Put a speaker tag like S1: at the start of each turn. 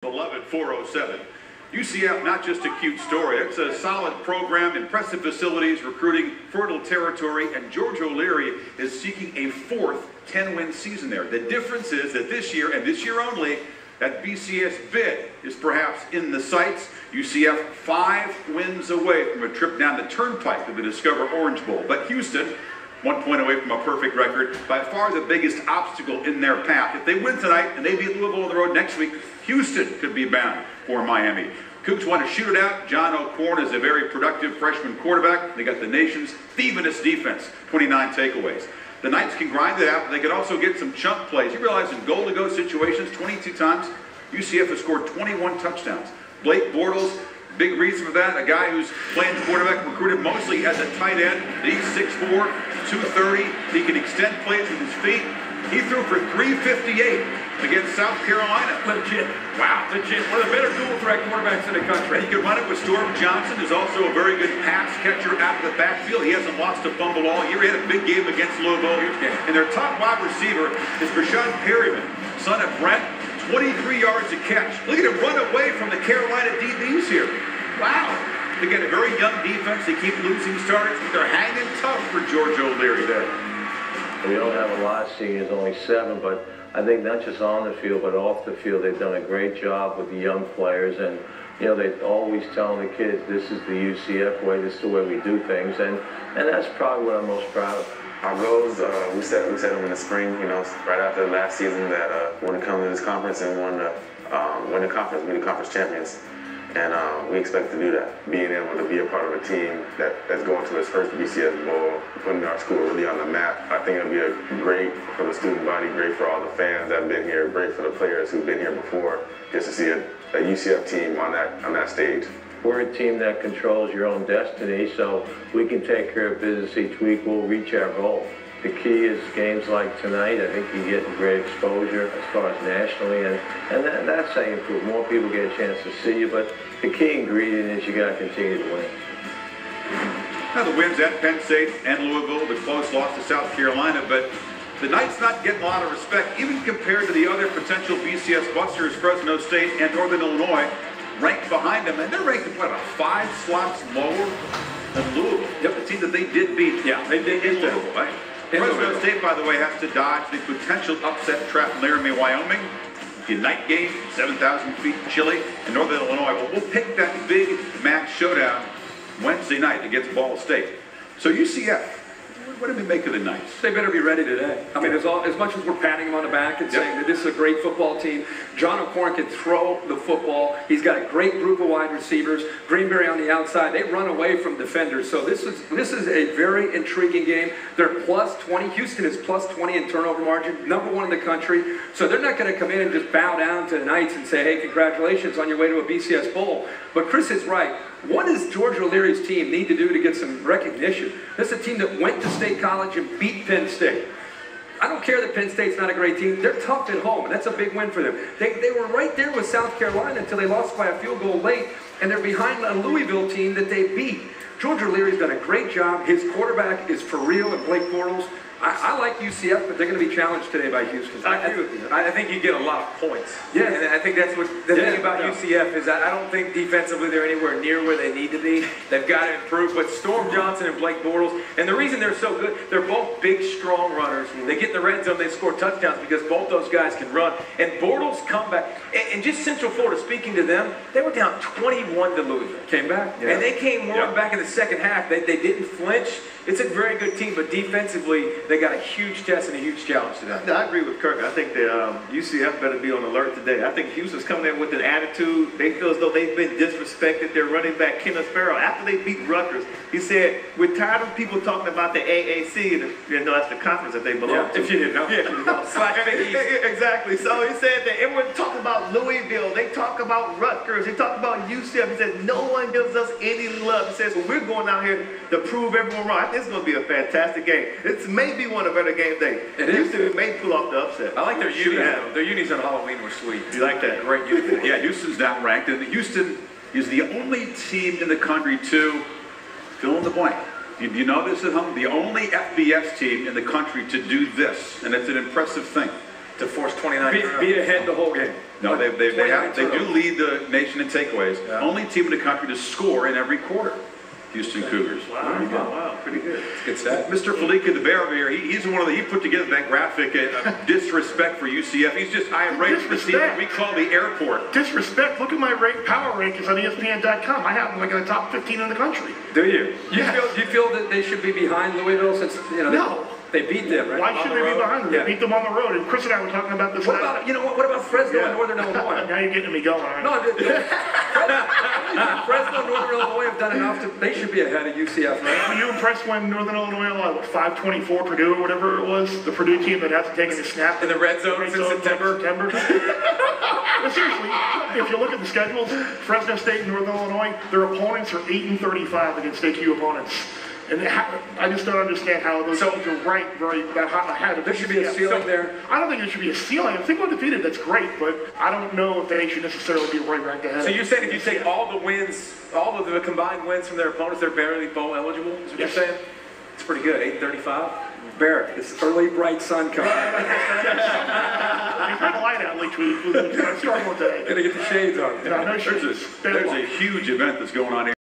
S1: Beloved 407. UCF, not just a cute story. It's a solid program, impressive facilities, recruiting, fertile territory, and George O'Leary is seeking a fourth 10-win season there. The difference is that this year, and this year only, that BCS bid is perhaps in the sights. UCF 5 wins away from a trip down the turnpike to the Discover Orange Bowl. But Houston, 1 point away from a perfect record, by far the biggest obstacle in their path. If they win tonight and they beat Louisville on the road next week, Houston could be bound for Miami. Cougs want to shoot it out. John O'Korn is a very productive freshman quarterback. They got the nation's thievingest defense, 29 takeaways. The Knights can grind it out, but they can also get some chunk plays. You realize in goal-to-go situations, 22 times, UCF has scored 21 touchdowns. Blake Bortles, big reason for that, a guy who's playing quarterback, recruited mostly as a tight end. He's 6'4", 230. He can extend plays with his feet. He threw for 358 against South Carolina.
S2: Legit.
S1: Wow.
S2: Legit. One of the better dual threat quarterbacks in the country.
S1: He can run it with Storm Johnson, who's also a very good pass catcher out of the backfield. He hasn't lost a fumble all year. He had a big game against Louisville. And their top wide receiver is Rashad Perryman, son of Brent, 23 yards a catch. Look at him run away from the Carolina DBs here. Wow. They got a very young defense. They keep losing starters. They're hanging tough for George O'Leary there.
S3: We don't have a lot of seniors, only 7, but I think not just on the field, but off the field, they've done a great job with the young players. And, you know, they always telling the kids, this is the UCF way, this is the way we do things. And that's probably what I'm most proud of.
S4: Our goals, we set them in the spring, you know, right after the last season that we want to come to this conference and win the conference, be the conference champions. And we expect to do that, being able to be a part of a team that's going to its first BCS Bowl, putting our school really on the map. I think it'll be great for the student body, great for all the fans that have been here, great for the players who've been here before, just to see a UCF team on that stage.
S3: We're a team that controls your own destiny, so we can take care of business each week. We'll reach our goal. The key is games like tonight. I think you get great exposure as far as nationally, and that's how you improve. More people get a chance to see you, but the key ingredient is you got to continue to win.
S1: Now the wins at Penn State and Louisville, the close loss to South Carolina, but the Knights not getting a lot of respect, even compared to the other potential BCS busters, Fresno State and Northern Illinois, ranked behind them, and they're ranked about 5 slots lower than Louisville. Yep, the team that they did beat.
S2: Yeah, they did beat
S1: Louisville, right? Fresno State, by the way, has to dodge the potential upset trap in Laramie, Wyoming. The night game, 7,000 feet chilly, and Northern Illinois. Well, we'll pick that big MAC showdown Wednesday night against Ball State. So UCF, what do we make of the Knights?
S2: They better be ready today. I mean, as much as we're patting them on the back and saying that this is a great football team, John O'Korn can throw the football. He's got a great group of wide receivers. Greenberry on the outside. They run away from defenders. So this is a very intriguing game. They're plus 20. Houston is plus 20 in turnover margin, #1 in the country. So they're not going to come in and just bow down to the Knights and say, hey, congratulations on your way to a BCS Bowl. But Chris is right. What does George O'Leary's team need to do to get some recognition? This is a team that went to State College and beat Penn State. I don't care that Penn State's not a great team. They're tough at home, and that's a big win for them. They were right there with South Carolina until they lost by a field goal late, and they're behind a Louisville team that they beat. George O'Leary's done a great job. His quarterback is for real, and Blake Bortles. I like UCF, but they're going to be challenged today by Houston.
S5: I agree with you. I think you get a lot of points.
S2: Yeah.
S5: And I think that's what the thing about UCF is I don't think defensively they're anywhere near where they need to be. They've got to improve. But Storm Johnson and Blake Bortles, and the reason they're so good, they're both big, strong runners. They get in the red zone, they score touchdowns because both those guys can run. And Bortles come back. And just Central Florida, speaking to them, they were down 21 to Louisville.
S2: Came back.
S5: Yeah. And they came more back in the second half. They didn't flinch. It's a very good team, but defensively, they got a huge test and a huge challenge today.
S6: I agree with Kirk. I think that UCF better be on alert today. I think Houston's coming in with an attitude. They feel as though they've been disrespected. Their running back, Kenneth Farrell, after they beat Rutgers, he said, we're tired of people talking about the AAC, and you know, that's the conference that they belong to.
S2: If you didn't know.
S6: Exactly. So he said that everyone talk about Louisville. They talk about Rutgers. They talk about UCF. He said, no one gives us any love. He says, well, we're going out here to prove everyone wrong. I think it's going to be a fantastic game. It's maybe one of the better games day. Houston may pull off the upset.
S2: I like their unis, though. Their unis on Halloween were sweet.
S6: You like that?
S2: Great unis.
S1: Yeah, Houston's not ranked, and Houston is the only team in the country to fill in the blank. Do you know this at home? The only FBS team in the country to do this, and it's an impressive thing.
S5: To force 29.
S2: Be ahead the whole game.
S1: No, they do
S2: turnovers.
S1: lead the nation in takeaways.
S6: Yeah.
S1: Only team in the country to score in every quarter. Houston Cougars.
S6: Wow, pretty good.
S2: Good stat.
S1: Mr. Felica the Bear here, he's one of the, he put together that graphic of disrespect for UCF. He's just irate for the team we call the airport.
S7: Disrespect. Look at my power rankings on ESPN.com. I have them like in the top 15 in the country.
S2: Do you? Do you feel that they should be behind Louisville since
S7: No.
S2: they beat them, right?
S7: Why should they be behind them?
S2: Yeah.
S7: They beat them on the road. And Chris and I were talking about this.
S2: What about what about Fresno and Northern Illinois?
S7: Now you're getting me going. All right.
S2: No, Fresno and Northern Illinois have done enough to. They should be ahead of UCF, right?
S7: Were you impressed when Northern Illinois, 524 Purdue or whatever it was, the Purdue team that hasn't taken a snap
S5: In the red zone since September.
S7: But seriously, if you look at the schedules, Fresno State and Northern Illinois, their opponents are 8-35 against AQ opponents. And I just don't understand how those teams are ranked very ahead of
S2: There should be a ceiling there.
S7: I don't think there should be a ceiling. If they go undefeated, that's great, but I don't know if they should necessarily be right ranked ahead.
S5: So you're saying if you take all the wins, all of the combined wins from their opponents, they're barely bowl eligible? Is what you're saying? It's pretty good. 835.
S2: Barrett, it's early bright sun coming.
S7: They had a light out late tweet. Starting with today.
S2: Gonna get the shades on.
S7: No, no shades.
S1: There's a huge event that's going on here.